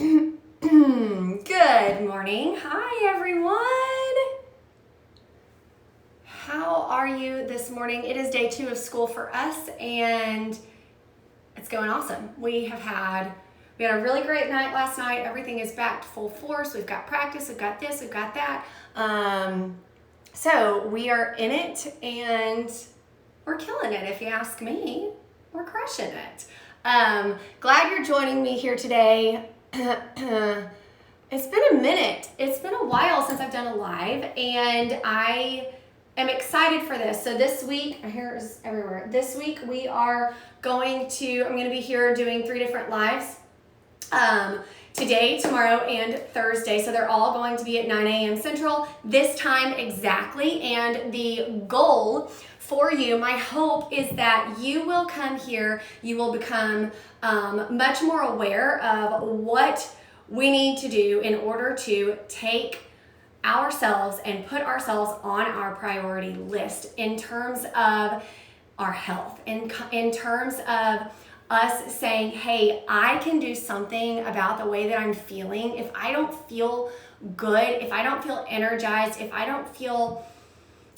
Good morning. Hi, everyone. How are you this morning? It is day 2 of school for us, and it's going awesome. We had a really great night last night. Everything is back to full force. We've got practice. We've got this. We've got that. So we are in it, and we're killing it. If you ask me, we're crushing it. Glad you're joining me here today. It's been a minute. It's been a while since I've done a live, and I am excited for this. So this week, here's everywhere. This week we are I'm going to be here doing 3 different lives. Today, tomorrow, and Thursday. So they're all going to be at 9 a.m. Central, this time exactly. And the goal for you, my hope is that you will come here, you will become much more aware of what we need to do in order to take ourselves and put ourselves on our priority list in terms of our health, in terms of us saying, hey, I can do something about the way that I'm feeling. If I don't feel good, if I don't feel energized, if I don't feel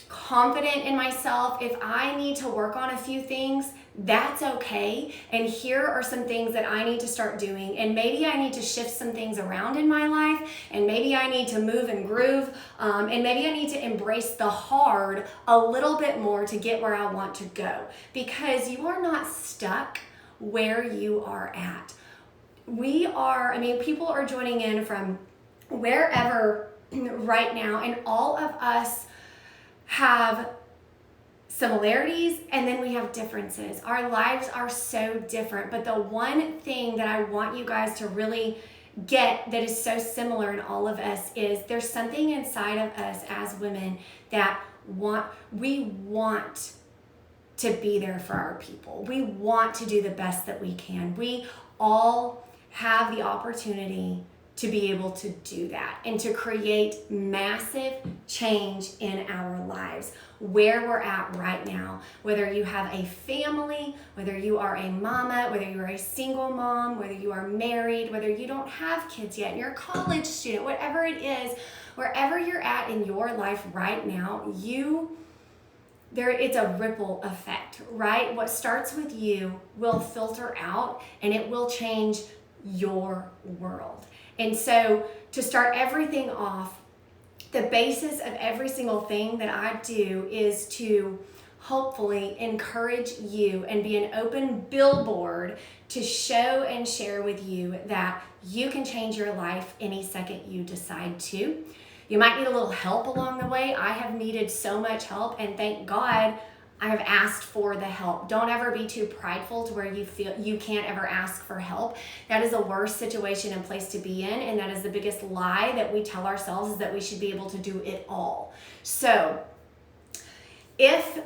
confident in myself, if I need to work on a few things, that's okay. And here are some things that I need to start doing. And maybe I need to shift some things around in my life. And maybe I need to move and groove. And maybe I need to embrace the hard a little bit more to get where I want to go. Because you are not stuck where you are at. People are joining in from wherever right now, and all of us have similarities and then we have differences. Our lives are so different, but the one thing that I want you guys to really get that is so similar in all of us is there's something inside of us as women that we want to be there for our people. We want to do the best that we can. We all have the opportunity to be able to do that and to create massive change in our lives where we're at right now. Whether you have a family, whether you are a mama, whether you're a single mom, whether you are married, whether you don't have kids yet and you're a college student, whatever it is, wherever you're at in your life right now, it's a ripple effect, right? What starts with you will filter out and it will change your world. And so to start everything off, the basis of every single thing that I do is to hopefully encourage you and be an open billboard to show and share with you that you can change your life any second you decide to. You might need a little help along the way. I have needed so much help, and thank God I have asked for the help. Don't ever be too prideful to where you feel you can't ever ask for help. That is the worst situation and place to be in, and that is the biggest lie that we tell ourselves, is that we should be able to do it all. So if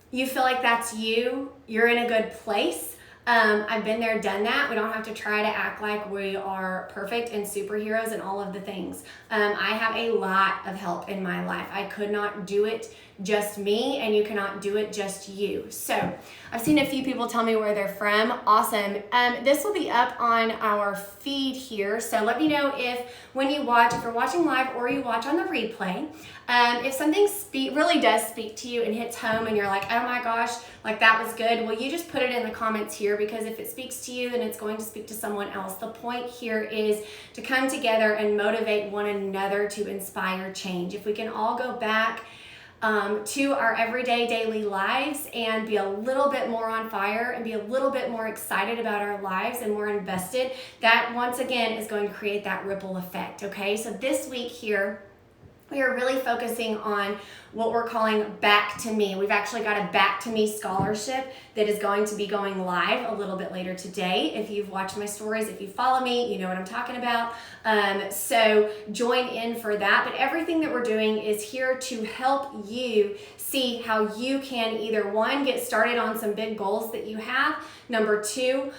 you feel like that's you're in a good place. I've been there, done that. We don't have to try to act like we are perfect and superheroes and all of the things. I have a lot of help in my life. I could not do it just me, and you cannot do it just you. So I've seen a few people tell me where they're from. Awesome. This will be up on our feed here. So let me know if you're watching live or you watch on the replay, if something really does speak to you and hits home and you're like, oh my gosh, like that was good. Well, you just put it in the comments here, because if it speaks to you, then it's going to speak to someone else. The point here is to come together and motivate one another to inspire change. If we can all go back to our everyday daily lives and be a little bit more on fire and be a little bit more excited about our lives and more invested, that once again is going to create that ripple effect. Okay, so this week here, we are really focusing on what we're calling Back to Me. We've actually got a Back to Me scholarship that is going to be going live a little bit later today. If you've watched my stories, if you follow me, you know what I'm talking about. So join in for that. But everything that we're doing is here to help you see how you can either, one, get started on some big goals that you have. Number two,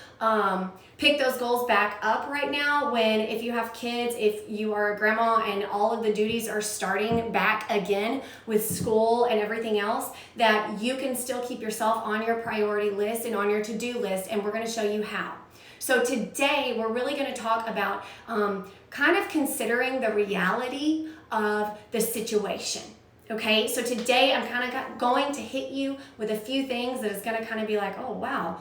pick those goals back up right now if you have kids, if you are a grandma and all of the duties are starting back again with school and everything else, that you can still keep yourself on your priority list and on your to-do list, and we're going to show you how. So today we're really going to talk about kind of considering the reality of the situation. Okay, so today I'm kind of going to hit you with a few things that is going to kind of be like, oh, wow.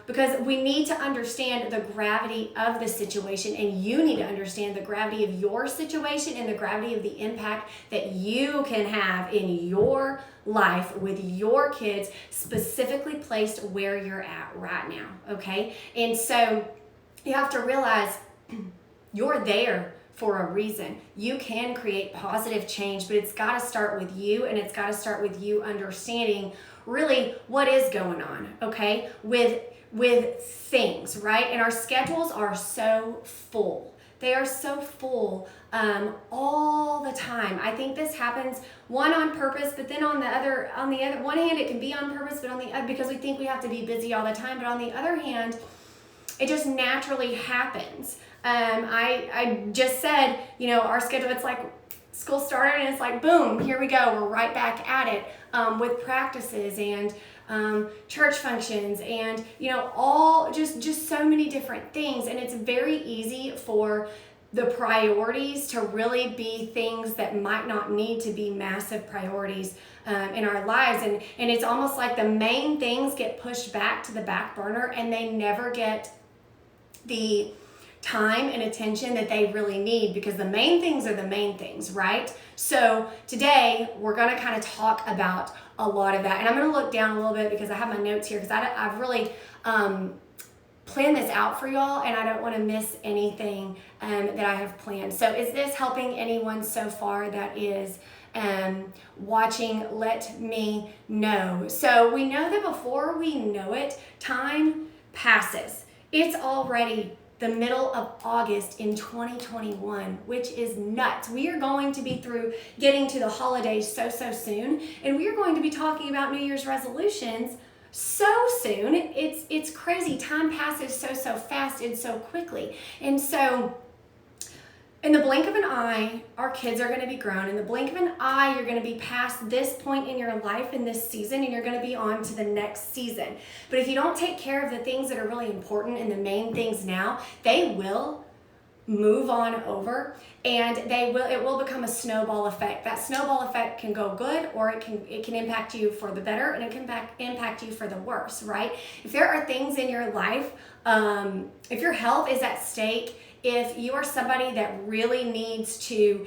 Because we need to understand the gravity of the situation, and you need to understand the gravity of your situation and the gravity of the impact that you can have in your life with your kids, specifically placed where you're at right now, okay? And so you have to realize you're there for a reason. You can create positive change, but it's got to start with you, and it's got to start with you understanding really what is going on, okay, with things, right? And our schedules are so full. They are so full all the time. I think this happens on purpose, but then on the other one hand, it can be on purpose, but on the other, because we think we have to be busy all the time. But on the other hand, it just naturally happens. I just said, our schedule, it's like school started and it's like, boom, here we go. We're right back at it with practices and church functions and, all just so many different things. And it's very easy for the priorities to really be things that might not need to be massive priorities in our lives. And it's almost like the main things get pushed back to the back burner, and they never get the time and attention that they really need, because the main things are the main things, right? So today we're going to kind of talk about a lot of that, and I'm going to look down a little bit because I have my notes here, because I've really planned this out for y'all, and I don't want to miss anything that I have planned. So is this helping anyone so far that is watching? Let me know. So we know that before we know it, time passes. It's already the middle of August in 2021, which is nuts. We are going to be through getting to the holidays so soon, and we are going to be talking about New Year's resolutions so soon. It's crazy. Time passes so fast and so quickly. And so in the blink of an eye, our kids are going to be grown. In the blink of an eye, you're going to be past this point in your life in this season, and you're going to be on to the next season. But if you don't take care of the things that are really important and the main things now, they will move on over, and it will become a snowball effect. That snowball effect can go good, or it can impact you for the better, and it can impact you for the worse, right? If there are things in your life, if your health is at stake, if you are somebody that really needs to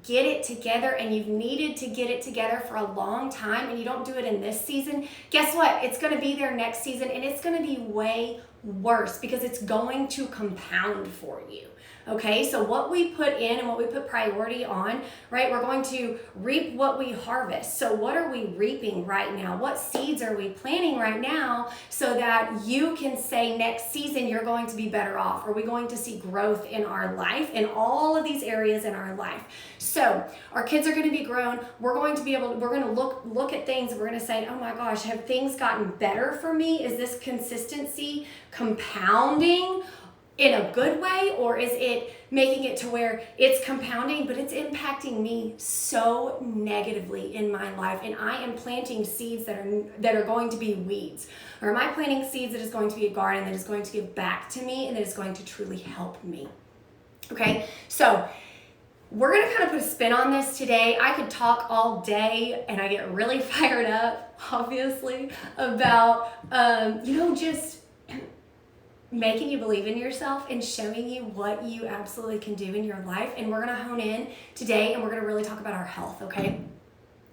get it together, and you've needed to get it together for a long time, and you don't do it in this season, guess what? It's going to be there next season, and it's going to be way worse, because it's going to compound for you. Okay, so what we put in and what we put priority on, right, we're going to reap what we harvest. So what are we reaping right now? What seeds are we planting right now, so that you can say next season you're going to be better off? Are we going to see growth in our life, in all of these areas in our life? So our kids are going to be grown. We're going to look at things. We're going to say, oh my gosh, have things gotten better for me? Is this consistency compounding in a good way, or is it making it to where it's compounding, but it's impacting me so negatively in my life, and I am planting seeds that are going to be weeds? Or am I planting seeds that is going to be a garden that is going to give back to me and that is going to truly help me? Okay, so we're going to kind of put a spin on this today. I could talk all day, and I get really fired up, obviously, about just making you believe in yourself and showing you what you absolutely can do in your life. And we're going to hone in today, and we're going to really talk about our health, okay?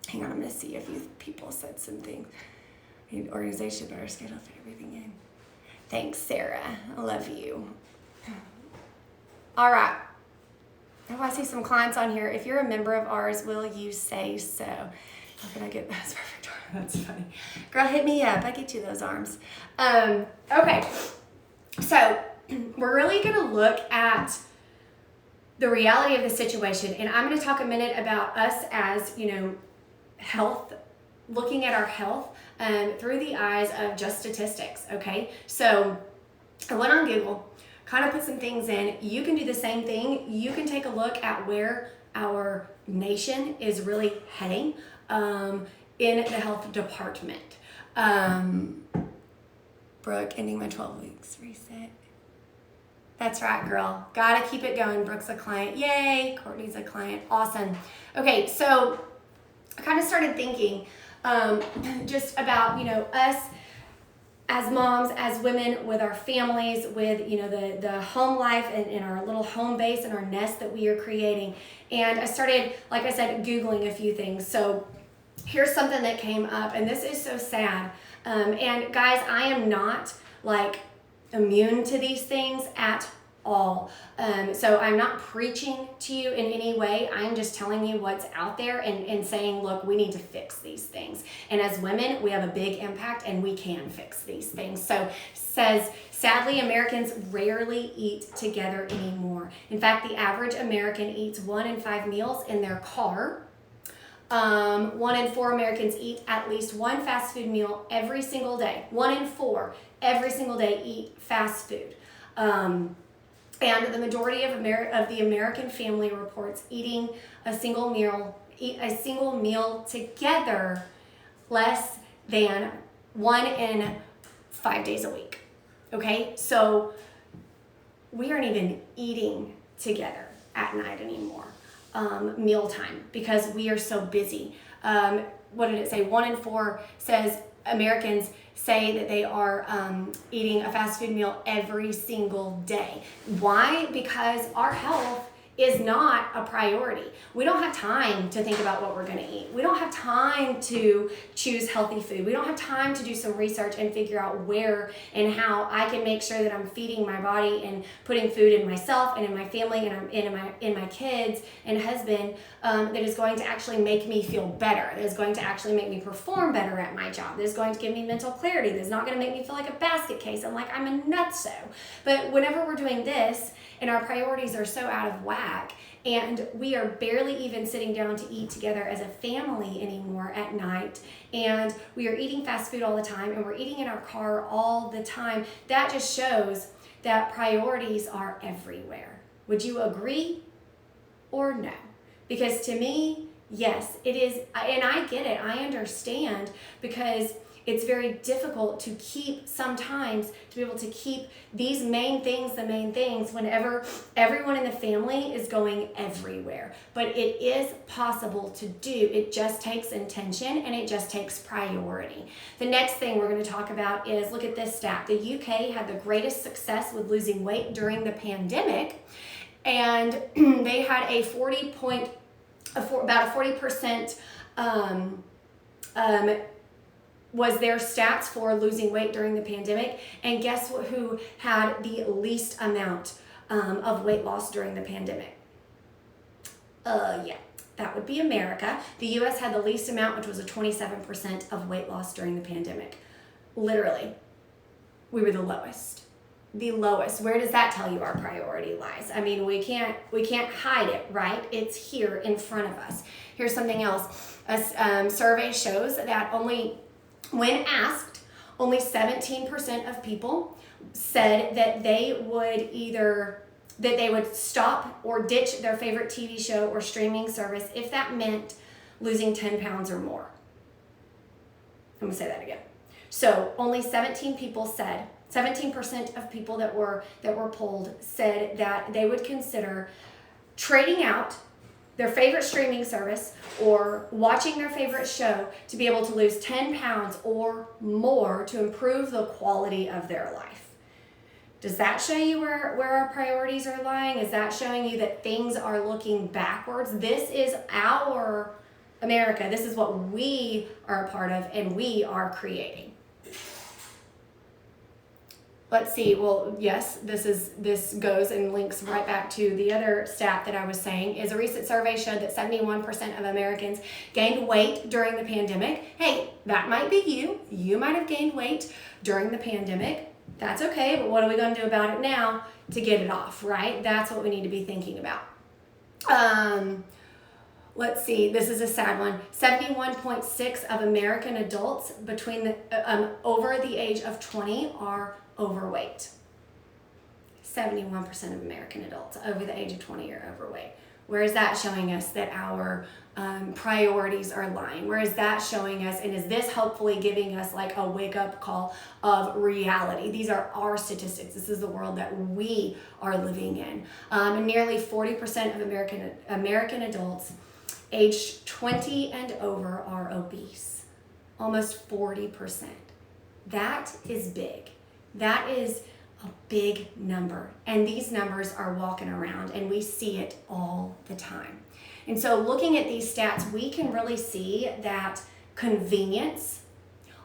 Hang on, I'm going to see if you people said some things. The organization better schedule fit everything in. Thanks, Sarah. I love you. All right. Oh, I see some clients on here. If you're a member of ours, will you say so? How can I get that's perfect? That's funny. Girl, hit me up. I get you those arms. Okay. So we're really going to look at the reality of the situation, and I'm going to talk a minute about us as, health, looking at our health through the eyes of just statistics, okay? So I went on Google, kind of put some things in. You can do the same thing. You can take a look at where our nation is really heading in the health department. Brooke, ending my 12 weeks reset. That's right, girl. Gotta keep it going. Brooke's a client. Yay. Courtney's a client. Awesome. Okay, so I kind of started thinking just about, us as moms, as women, with our families, with, the home life and our little home base and our nest that we are creating. And I started, like I said, Googling a few things. So here's something that came up, and this is so sad. And guys, I am not like immune to these things at all. So I'm not preaching to you in any way. I'm just telling you what's out there and saying, look, we need to fix these things. And as women, we have a big impact and we can fix these things. So it says, sadly, Americans rarely eat together anymore. In fact, the average American eats 1 in 5 meals in their car. 1 in 4 Americans eat at least one fast food meal every single day. 1 in 4 every single day eat fast food. And the majority of the American family reports eating a single meal together less than 1 in 5 days a week. Okay, so we aren't even eating together at night anymore. Mealtime, because we are so busy. What did it say? 1 in 4 says Americans say that they are eating a fast food meal every single day. Why? Because our health is not a priority. We don't have time to think about what we're going to eat. We don't have time to choose healthy food. We don't have time to do some research and figure out where and how I can make sure that I'm feeding my body and putting food in myself and in my family and in my kids and husband that is going to actually make me feel better, that is going to actually make me perform better at my job, that is going to give me mental clarity, that is not going to make me feel like a basket case and like I'm a nutso. But whenever we're doing this, and our priorities are so out of whack, and we are barely even sitting down to eat together as a family anymore at night, and we are eating fast food all the time, and we're eating in our car all the time, that just shows that priorities are everywhere. Would you agree or no? Because to me, yes, it is, and I get it, I understand, because it's very difficult to keep sometimes, to be able to keep these main things, the main things, whenever everyone in the family is going everywhere. But it is possible to do. It just takes intention and it just takes priority. The next thing we're going to talk about is, look at this stat. The UK had the greatest success with losing weight during the pandemic, and they had about a 40% was their stats for losing weight during the pandemic. And guess who had the least amount of weight loss during the pandemic? Yeah, that would be America. The US had the least amount, which was a 27% of weight loss during the pandemic. Literally, we were the lowest. The lowest. Where does that tell you our priority lies? I mean, we can't hide it, right? It's here in front of us. Here's something else. A survey shows that when asked, only 17% of people said that they would stop or ditch their favorite TV show or streaming service if that meant losing 10 pounds or more. I'm gonna say that again. So only 17% of people that were polled said that they would consider trading out their favorite streaming service or watching their favorite show to be able to lose 10 pounds or more to improve the quality of their life. Does that show you where our priorities are lying? Is that showing you that things are looking backwards? This is our America. This is what we are a part of and we are creating. Let's see, well, yes, this goes and links right back to the other stat that I was saying, is a recent survey showed that 71% of Americans gained weight during the pandemic. Hey, that might be you. You might have gained weight during the pandemic. That's okay, but what are we going to do about it now to get it off, right? That's what we need to be thinking about. Let's see, this is a sad one. 71.6% of American adults over the age of 20 are overweight. 71% of American adults over the age of 20 are overweight. Where is that showing us that our priorities are lying? Where is that showing us? And is this hopefully giving us like a wake up call of reality? These are our statistics. This is the world that we are living in. And nearly 40% of American adults aged 20 and over are obese. Almost 40%. That is big. That is a big number. And these numbers are walking around and we see it all the time. And so looking at these stats, we can really see that convenience,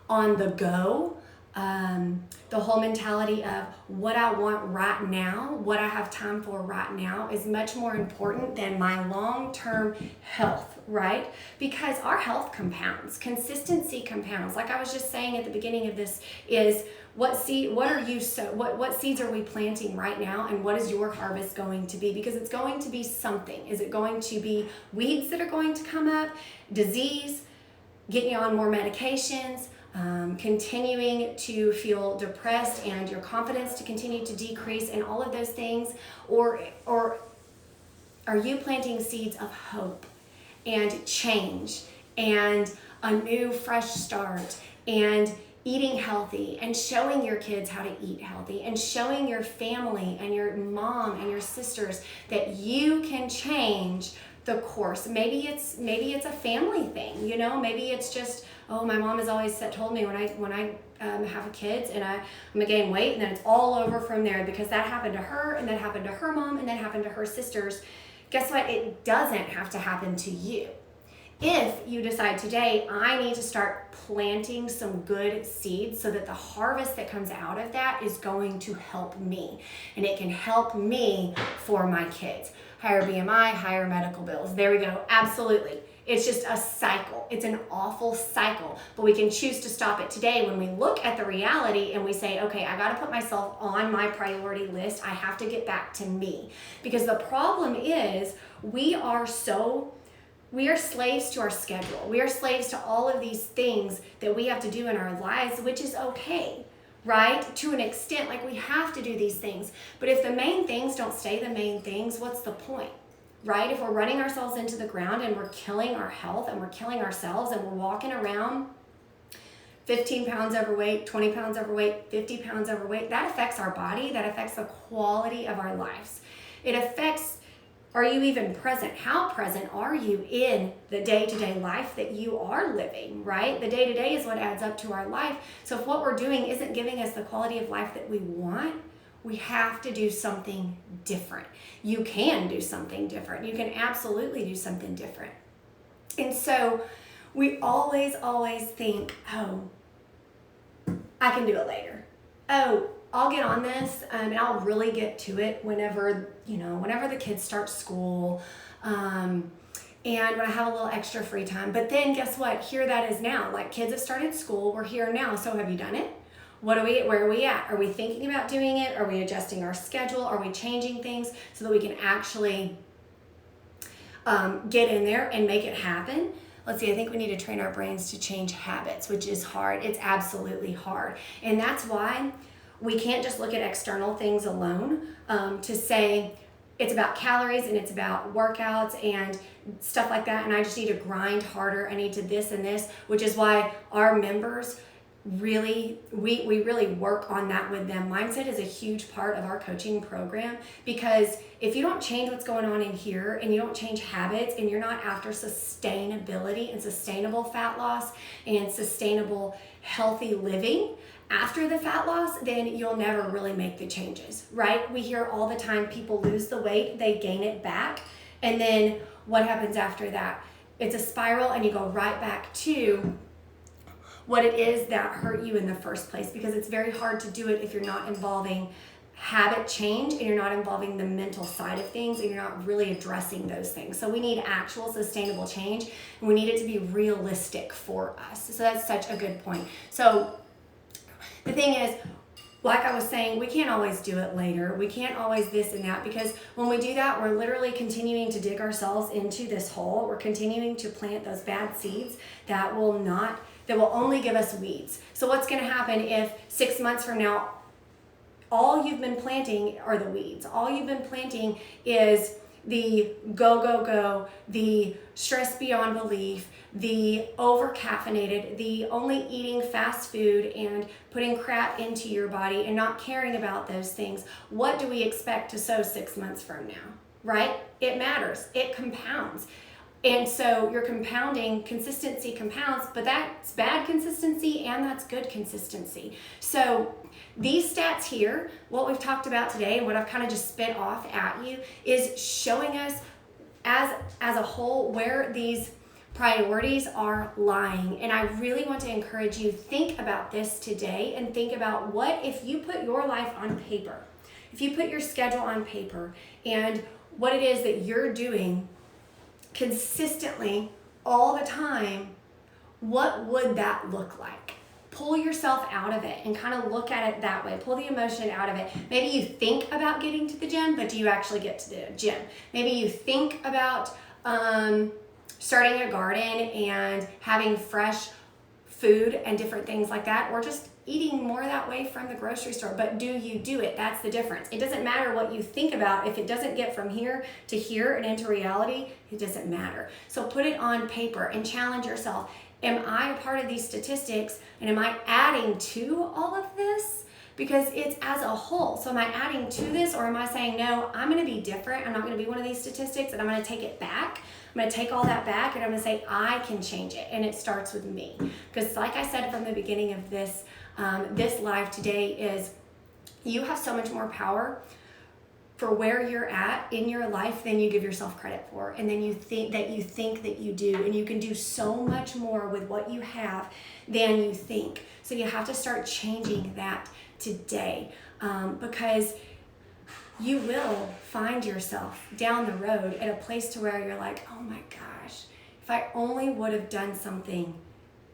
on the go, the whole mentality of what I want right now, what I have time for right now is much more important than my long-term health, right? Because our health compounds, consistency compounds. Like I was just saying at the beginning of this is what seeds are we planting right now, and what is your harvest going to be? Because it's going to be something. Is it going to be weeds that are going to come up, disease, getting you on more medications, continuing to feel depressed and your confidence to continue to decrease and all of those things? Or are you planting seeds of hope and change and a new fresh start and eating healthy and showing your kids how to eat healthy and showing your family and your mom and your sisters that you can change the course? Maybe it's a family thing, you know. Maybe it's just, oh, my mom has always told me when I have kids and I'm gonna gain weight, and then it's all over from there because that happened to her and that happened to her mom and that happened to her sisters. Guess what? It doesn't have to happen to you. If you decide today, I need to start planting some good seeds so that the harvest that comes out of that is going to help me, and it can help me for my kids. Higher BMI, higher medical bills. There we go. Absolutely. It's just a cycle. It's an awful cycle, but we can choose to stop it today when we look at the reality and we say, okay, I got to put myself on my priority list. I have to get back to me, because the problem is we are slaves to our schedule. We are slaves to all of these things that we have to do in our lives, which is okay, right? To an extent, like we have to do these things. But if the main things don't stay the main things, what's the point, right? If we're running ourselves into the ground and we're killing our health and we're killing ourselves and we're walking around 15 pounds overweight, 20 pounds overweight, 50 pounds overweight, that affects our body. That affects the quality of our lives. It affects, are you even present? How present are you in the day-to-day life that you are living, right? The day-to-day is what adds up to our life. So if what we're doing isn't giving us the quality of life that we want, we have to do something different. You can do something different. You can absolutely do something different. And so we always think, oh, I can do it later. Oh, I'll get on this and I'll really get to it whenever the kids start school, and when I have a little extra free time. But then guess what? Here that is now. Like, kids have started school. We're here now. So have you done it? Where are we at? Are we thinking about doing it? Are we adjusting our schedule? Are we changing things so that we can actually get in there and make it happen? Let's see, I think we need to train our brains to change habits, which is hard. It's absolutely hard. And that's why we can't just look at external things alone to say it's about calories and it's about workouts and stuff like that, and I just need to grind harder. I need to this and this, which is why our members really, we really work on that with them. Mindset is a huge part of our coaching program, because if you don't change what's going on in here and you don't change habits and you're not after sustainability and sustainable fat loss and sustainable healthy living after the fat loss, then you'll never really make the changes, right? We hear all the time people lose the weight, they gain it back, and then what happens after that? It's a spiral and you go right back to what it is that hurt you in the first place, because it's very hard to do it if you're not involving habit change and you're not involving the mental side of things and you're not really addressing those things. So we need actual sustainable change, and we need it to be realistic for us. So that's such a good point. So the thing is, like I was saying, we can't always do it later. We can't always this and that, because when we do that, we're literally continuing to dig ourselves into this hole. We're continuing to plant those bad seeds that will only give us weeds. So what's going to happen if 6 months from now, all you've been planting are the weeds? All you've been planting is the go, go, go, the stress beyond belief, the over caffeinated, the only eating fast food and putting crap into your body and not caring about those things, what do we expect to sow 6 months from now, right? It matters. It compounds. And so you're compounding, consistency compounds, but that's bad consistency and that's good consistency. So these stats here, what we've talked about today, and what I've kind of just spit off at you, is showing us as a whole where these priorities are lying. And I really want to encourage you, think about this today and think about what if you put your life on paper, if you put your schedule on paper and what it is that you're doing consistently all the time, what would that look like? Pull yourself out of it and kind of look at it that way. Pull the emotion out of it. Maybe you think about getting to the gym, but do you actually get to the gym? Maybe you think about starting a garden and having fresh food and different things like that, or just eating more that way from the grocery store. But do you do it? That's the difference. It doesn't matter what you think about. If it doesn't get from here to here and into reality, it doesn't matter. So put it on paper and challenge yourself. Am I a part of these statistics, and am I adding to all of this? Because it's as a whole. So am I adding to this, or am I saying, no, I'm going to be different. I'm not going to be one of these statistics, and I'm going to take it back. I'm going to take all that back, and I'm going to say, I can change it. And it starts with me. Because like I said from the beginning of this live today, is you have so much more power for where you're at in your life than you give yourself credit for. And then you think that you do. And you can do so much more with what you have than you think. So you have to start changing that today, because you will find yourself down the road at a place to where you're like, oh my gosh, if I only would have done something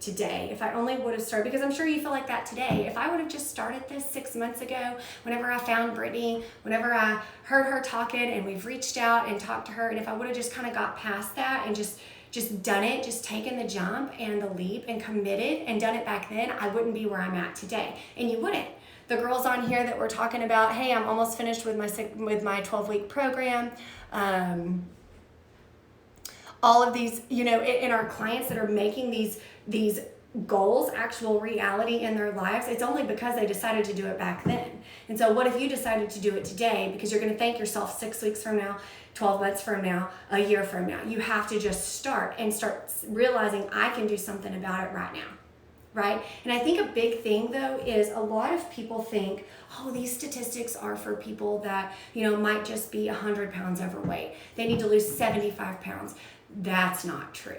today, if I only would have started, because I'm sure you feel like that today. If I would have just started this 6 months ago, whenever I found Brittany, whenever I heard her talking and we've reached out and talked to her, and if I would have just kind of got past that and just done it, just taken the jump and the leap and committed and done it back then, I wouldn't be where I'm at today. And you wouldn't. The girls on here that were talking about, hey, I'm almost finished with my 12-week program. All of these, in our clients that are making these goals actual reality in their lives, it's only because they decided to do it back then. And so what if you decided to do it today? Because you're going to thank yourself 6 weeks from now, 12 months from now, a year from now. You have to just start realizing I can do something about it right now. Right? And I think a big thing though is a lot of people think, oh, these statistics are for people that, might just be 100 pounds overweight. They need to lose 75 pounds. That's not true,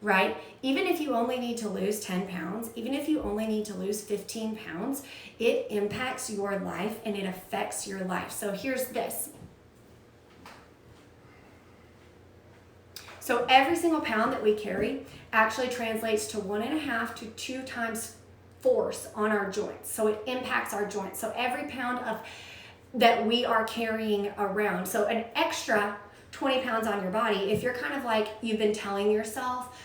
right? Even if you only need to lose 10 pounds, even if you only need to lose 15 pounds, it impacts your life and it affects your life. So here's this. So every single pound that we carry actually translates to 1.5 to 2 times force on our joints. So it impacts our joints. So every pound that we are carrying around, so an extra 20 pounds on your body, if you're kind of like, you've been telling yourself,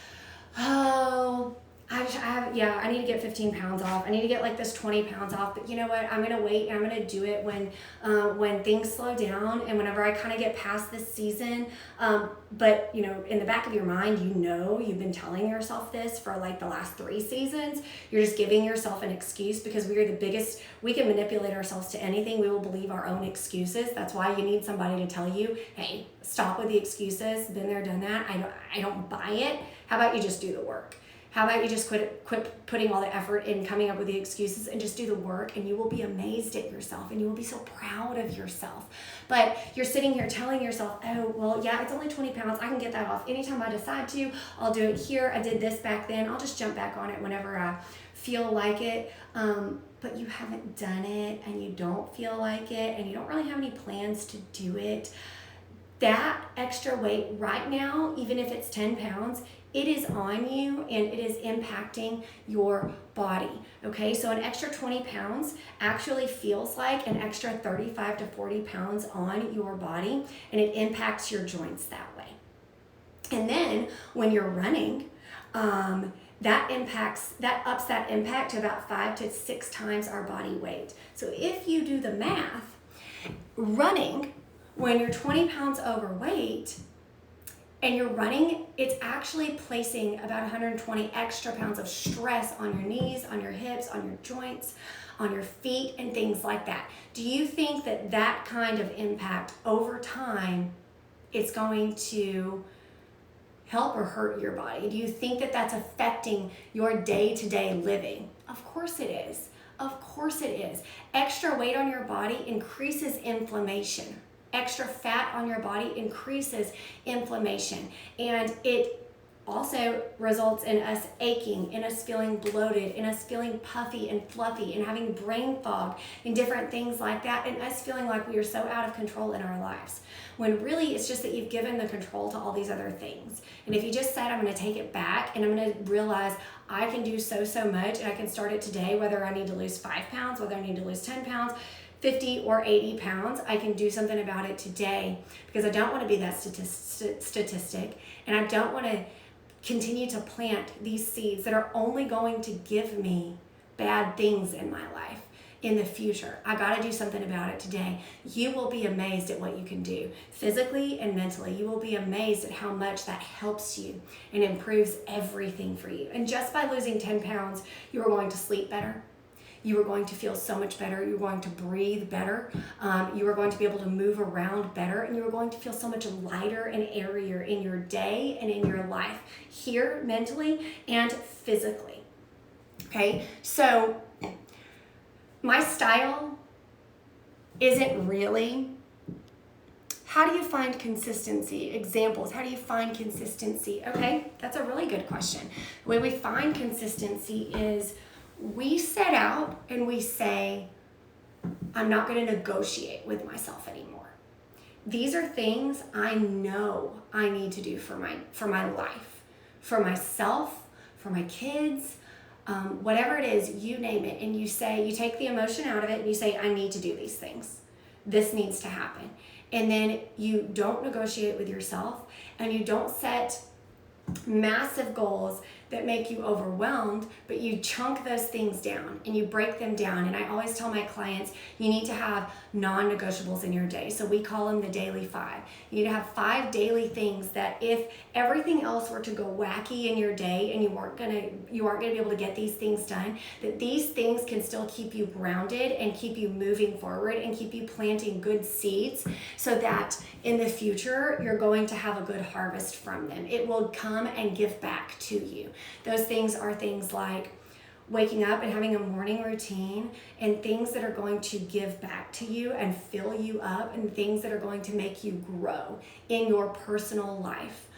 oh, I need to get 15 pounds off. I need to get like this 20 pounds off. But you know what? I'm going to wait and I'm going to do it when things slow down and whenever I kind of get past this season. But in the back of your mind, you've been telling yourself this for like the last 3 seasons. You're just giving yourself an excuse because we can manipulate ourselves to anything. We will believe our own excuses. That's why you need somebody to tell you, hey, stop with the excuses. Been there, done that. I don't buy it. How about you just do the work? How about you just quit putting all the effort in coming up with the excuses and just do the work, and you will be amazed at yourself and you will be so proud of yourself. But you're sitting here telling yourself, oh, well, yeah, it's only 20 pounds. I can get that off anytime I decide to. I'll do it here. I did this back then. I'll just jump back on it whenever I feel like it. But you haven't done it and you don't feel like it and you don't really have any plans to do it. That extra weight right now, even if it's 10 pounds, it is on you and it is impacting your body, okay? So an extra 20 pounds actually feels like an extra 35 to 40 pounds on your body, and it impacts your joints that way. And then when you're running, that ups that impact to about 5 to 6 times our body weight. So if you do the math, running when you're 20 pounds overweight and you're running, it's actually placing about 120 extra pounds of stress on your knees, on your hips, on your joints, on your feet, and things like that. Do you think that that kind of impact over time is going to help or hurt your body? Do you think that that's affecting your day-to-day living? Of course it is. Of course it is. Extra weight on your body increases inflammation. Extra fat on your body increases inflammation. And it also results in us aching, in us feeling bloated, in us feeling puffy and fluffy, and having brain fog and different things like that, and us feeling like we are so out of control in our lives. When really it's just that you've given the control to all these other things. And if you just said, I'm going to take it back and I'm going to realize I can do so much, and I can start it today, whether I need to lose 5 pounds, whether I need to lose 10 pounds, 50 or 80 pounds, I can do something about it today, because I don't want to be that statistic, and I don't want to continue to plant these seeds that are only going to give me bad things in my life in the future. I got to do something about it today. You will be amazed at what you can do physically and mentally. You will be amazed at how much that helps you and improves everything for you. And just by losing 10 pounds, you are going to sleep better. You are going to feel so much better. You're going to breathe better. You are going to be able to move around better, and you are going to feel so much lighter and airier in your day and in your life, here mentally and physically. Okay, so my style isn't really, how do you find consistency? Examples, how do you find consistency? Okay, that's a really good question. The way we find consistency is we set out and we say, I'm not going to negotiate with myself anymore. These are things I know I need to do for my life, for myself, for my kids, whatever it is, you name it. And you say, you take the emotion out of it and you say, I need to do these things. This needs to happen. And then you don't negotiate with yourself, and you don't set massive goals that make you overwhelmed, but you chunk those things down and you break them down. And I always tell my clients, you need to have non-negotiables in your day. So we call them the daily 5. You need to have 5 daily things that if everything else were to go wacky in your day and you aren't gonna be able to get these things done, that these things can still keep you grounded and keep you moving forward and keep you planting good seeds, so that in the future you're going to have a good harvest from them. It will come and give back to you. Those things are things like waking up and having a morning routine, and things that are going to give back to you and fill you up, and things that are going to make you grow in your personal life.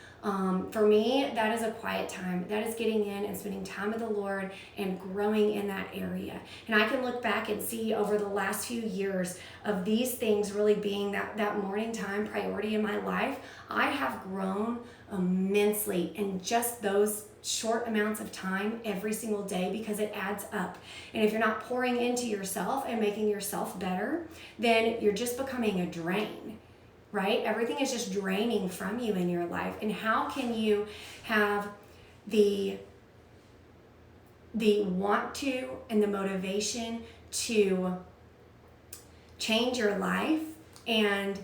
For me, that is a quiet time. That is getting in and spending time with the Lord and growing in that area. And I can look back and see over the last few years of these things really being that morning time priority in my life, I have grown immensely in just those short amounts of time every single day, because it adds up. And if you're not pouring into yourself and making yourself better, then you're just becoming a drain. Right? Everything is just draining from you in your life. And how can you have the want to and the motivation to change your life and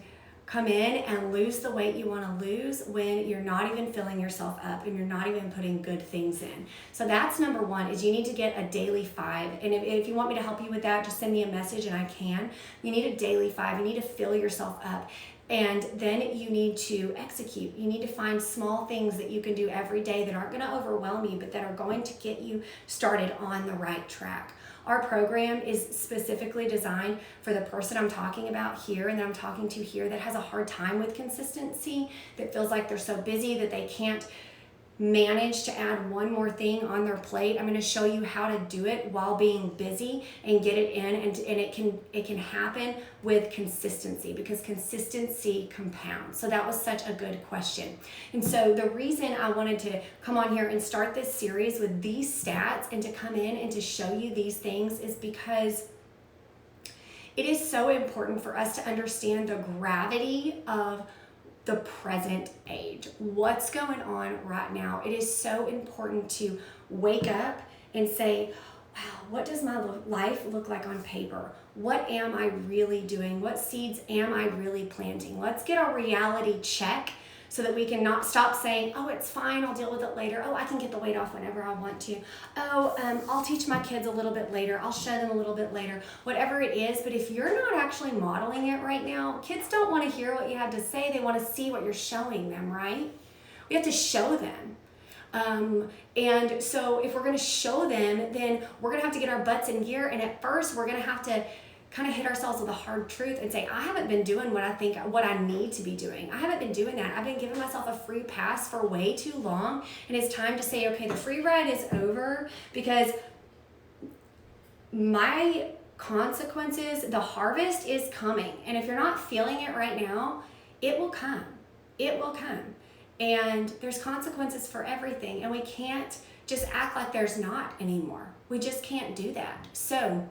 come in and lose the weight you want to lose when you're not even filling yourself up and you're not even putting good things in? So that's number 1, is you need to get a daily 5. And if you want me to help you with that, just send me a message and I can. You need a daily 5. You need to fill yourself up. And then you need to execute. You need to find small things that you can do every day that aren't going to overwhelm you, but that are going to get you started on the right track. Our program is specifically designed for the person I'm talking about here and that I'm talking to here that has a hard time with consistency, that feels like they're so busy that they can't manage to add one more thing on their plate. I'm going to show you how to do it while being busy and get it in, and it can happen with consistency, because consistency compounds. So that was such a good question. And so the reason I wanted to come on here and start this series with these stats and to come in and to show you these things is because it is so important for us to understand the gravity of the present age. What's going on right now? It is so important to wake up and say, wow, what does my life look like on paper? what am I really doing? What seeds am I really planting? Let's get a reality check so that we can not stop saying, oh, it's fine, I'll deal with it later. Oh, I can get the weight off whenever I want to. Oh, I'll teach my kids a little bit later. I'll show them a little bit later. Whatever it is, but if you're not actually modeling it right now, kids don't want to hear what you have to say. They want to see what you're showing them, right? We have to show them. And so if we're going to show them, then we're going to have to get our butts in gear. And at first, we're going to have to kind of hit ourselves with a hard truth and say, I haven't been doing what I need to be doing. I haven't been doing that. I've been giving myself a free pass for way too long. And it's time to say, okay, the free ride is over, because my consequences, the harvest is coming. And if you're not feeling it right now, it will come. It will come. And there's consequences for everything. And we can't just act like there's not anymore. We just can't do that. So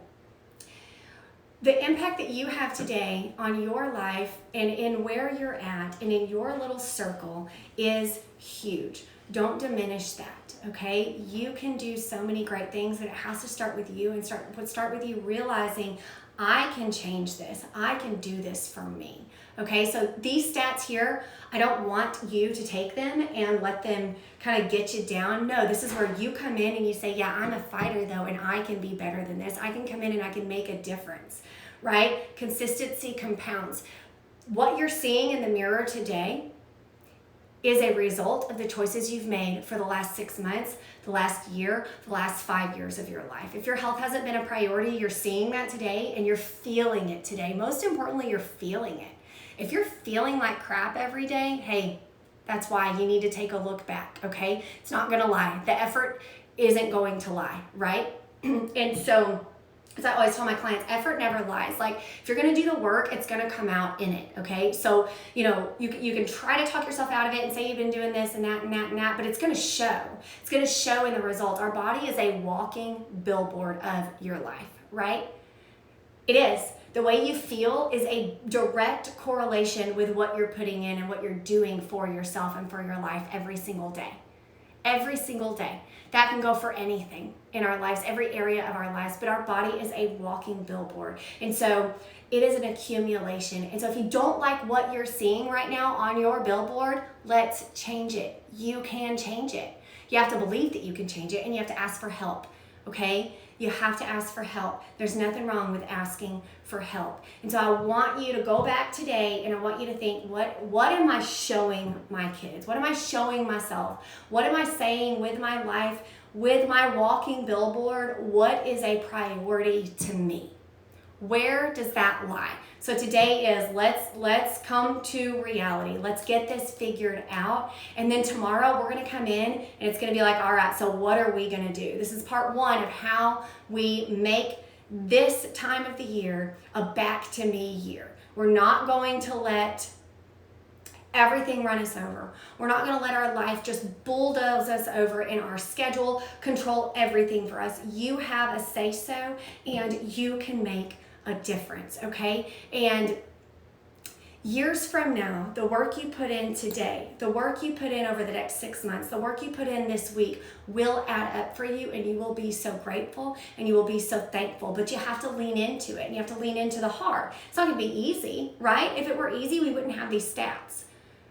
the impact that you have today on your life and in where you're at and in your little circle is huge. Don't diminish that, okay? You can do so many great things, but it has to start with you and start with you realizing, I can change this. I can do this for me, okay? So these stats here, I don't want you to take them and let them kind of get you down. No, this is where you come in and you say, yeah, I'm a fighter though, and I can be better than this. I can come in and I can make a difference, right? Consistency compounds. What you're seeing in the mirror today is a result of the choices you've made for the last 6 months, the last year, the last 5 years of your life. If your health hasn't been a priority, you're seeing that today and you're feeling it today. Most importantly, you're feeling it. If you're feeling like crap every day, hey, that's why you need to take a look back, okay? It's not gonna lie. The effort isn't going to lie, right? And so, as I always tell my clients, effort never lies. Like, if you're gonna do the work, it's gonna come out in it, okay? So, you can try to talk yourself out of it and say you've been doing this and that and that and that, but it's gonna show. It's gonna show in the result. Our body is a walking billboard of your life, right? It is. The way you feel is a direct correlation with what you're putting in and what you're doing for yourself and for your life every single day. Every single day. That can go for anything in our lives, every area of our lives, but our body is a walking billboard. And so it is an accumulation. And so if you don't like what you're seeing right now on your billboard, let's change it. You can change it. You have to believe that you can change it, and you have to ask for help, okay? You have to ask for help. There's nothing wrong with asking for help. And so I want you to go back today and I want you to think, what am I showing my kids? What am I showing myself? What am I saying with my life, with my walking billboard? What is a priority to me? Where does that lie? So today is let's come to reality. Let's get this figured out. And then tomorrow we're gonna come in and it's gonna be like, all right, so what are we gonna do? This is part one of how we make this time of the year a back to me year. We're not going to let everything run us over. We're not going to let our life just bulldoze us over in our schedule, control everything for us. You have a say-so and you can make a difference, okay? And years from now, the work you put in today, the work you put in over the next 6 months, the work you put in this week will add up for you, and you will be so grateful and you will be so thankful. But you have to lean into it, and you have to lean into the hard. It's not going to be easy, right? If it were easy, we wouldn't have these stats.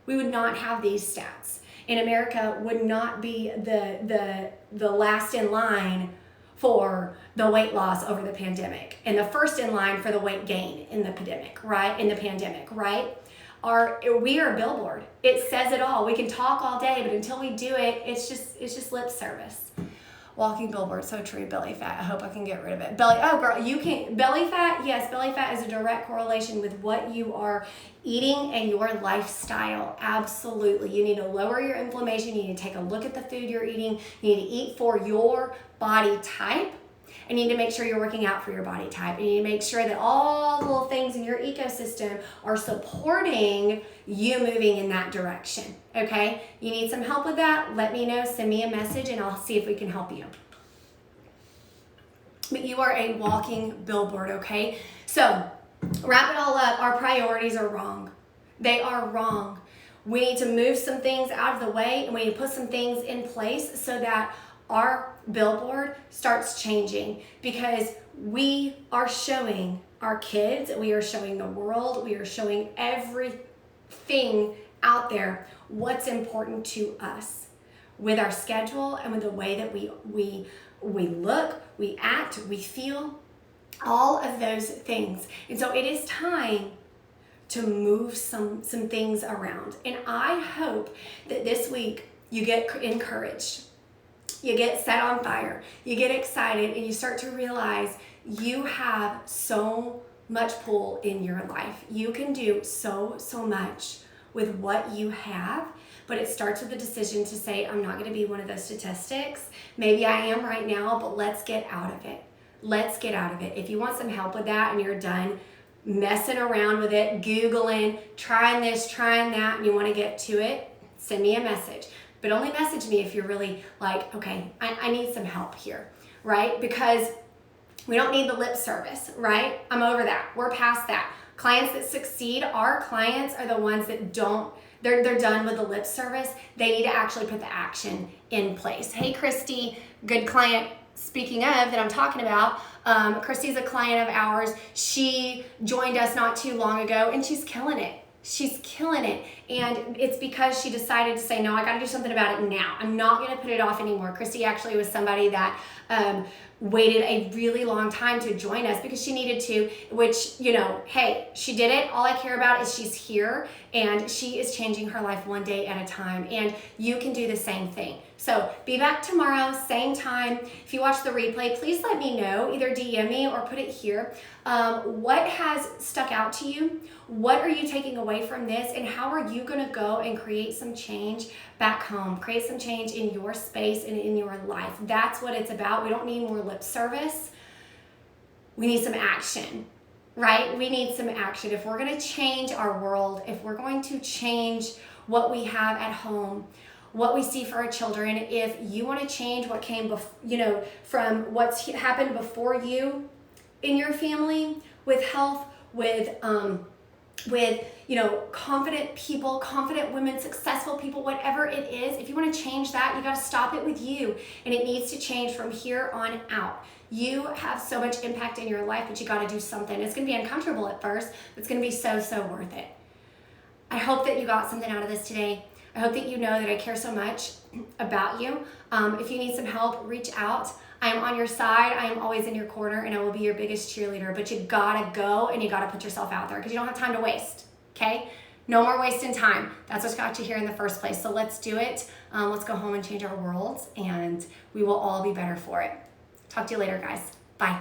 We would not have these stats. And America would not be the last in line for the weight loss over the pandemic and the first in line for the weight gain in the pandemic, right? We are a billboard. It says it all. We can talk all day, but until we do it, it's just lip service. Walking billboard, so true. Belly fat. I hope I can get rid of it. Belly fat. Yes, belly fat is a direct correlation with what you are eating and your lifestyle. Absolutely. You need to lower your inflammation. You need to take a look at the food you're eating. You need to eat for your body type. And you need to make sure you're working out for your body type. And you need to make sure that all the little things in your ecosystem are supporting you moving in that direction, okay? You need some help with that? Let me know. Send me a message and I'll see if we can help you. But you are a walking billboard, okay? So, wrap it all up. Our priorities are wrong. They are wrong. We need to move some things out of the way, and we need to put some things in place so that our billboard starts changing, because we are showing our kids, we are showing the world, we are showing everything out there what's important to us with our schedule and with the way that we look, we act, we feel, all of those things. And so it is time to move some things around. And I hope that this week you get encouraged, you get set on fire, you get excited, and you start to realize you have so much pull in your life. You can do so much with what you have, but it starts with a decision to say, I'm not gonna be one of those statistics. Maybe I am right now, but let's get out of it. Let's get out of it. If you want some help with that and you're done messing around with it, Googling, trying this, trying that, and you want to get to it, send me a message. But only message me if you're really like, okay, I need some help here, right? Because we don't need the lip service, right? I'm over that. We're past that. Clients that succeed, our clients are the ones that don't, they're done with the lip service. They need to actually put the action in place. Hey, Christy, good client. Speaking of that I'm talking about, Christy's a client of ours. She joined us not too long ago and she's killing it. She's killing it. And it's because she decided to say, no, I got to do something about it now. I'm not going to put it off anymore. Christy actually was somebody that waited a really long time to join us because she needed to, which, you know, hey, she did it. All I care about is she's here and she is changing her life one day at a time. And you can do the same thing. So be back tomorrow, same time. If you watch the replay, please let me know, either DM me or put it here. What has stuck out to you? What are you taking away from this? And how are you gonna go and create some change back home? Create some change in your space and in your life. That's what it's about. We don't need more lip service. We need some action, right? We need some action. If we're gonna change our world, if we're going to change what we have at home, what we see for our children, if you want to change what came from what's happened before you in your family with health, with confident people, confident women, successful people, whatever it is, if you want to change that, you got to stop it with you, and it needs to change from here on out. You have so much impact in your life, but you got to do something. It's going to be uncomfortable at first, but it's going to be so worth it. I hope that you got something out of this today. I hope that you know that I care so much about you. If you need some help, reach out. I am on your side. I am always in your corner, and I will be your biggest cheerleader. But you gotta go and you gotta put yourself out there because you don't have time to waste, okay? No more wasting time. That's what got you here in the first place. So let's do it. Let's go home and change our worlds, and we will all be better for it. Talk to you later, guys. Bye.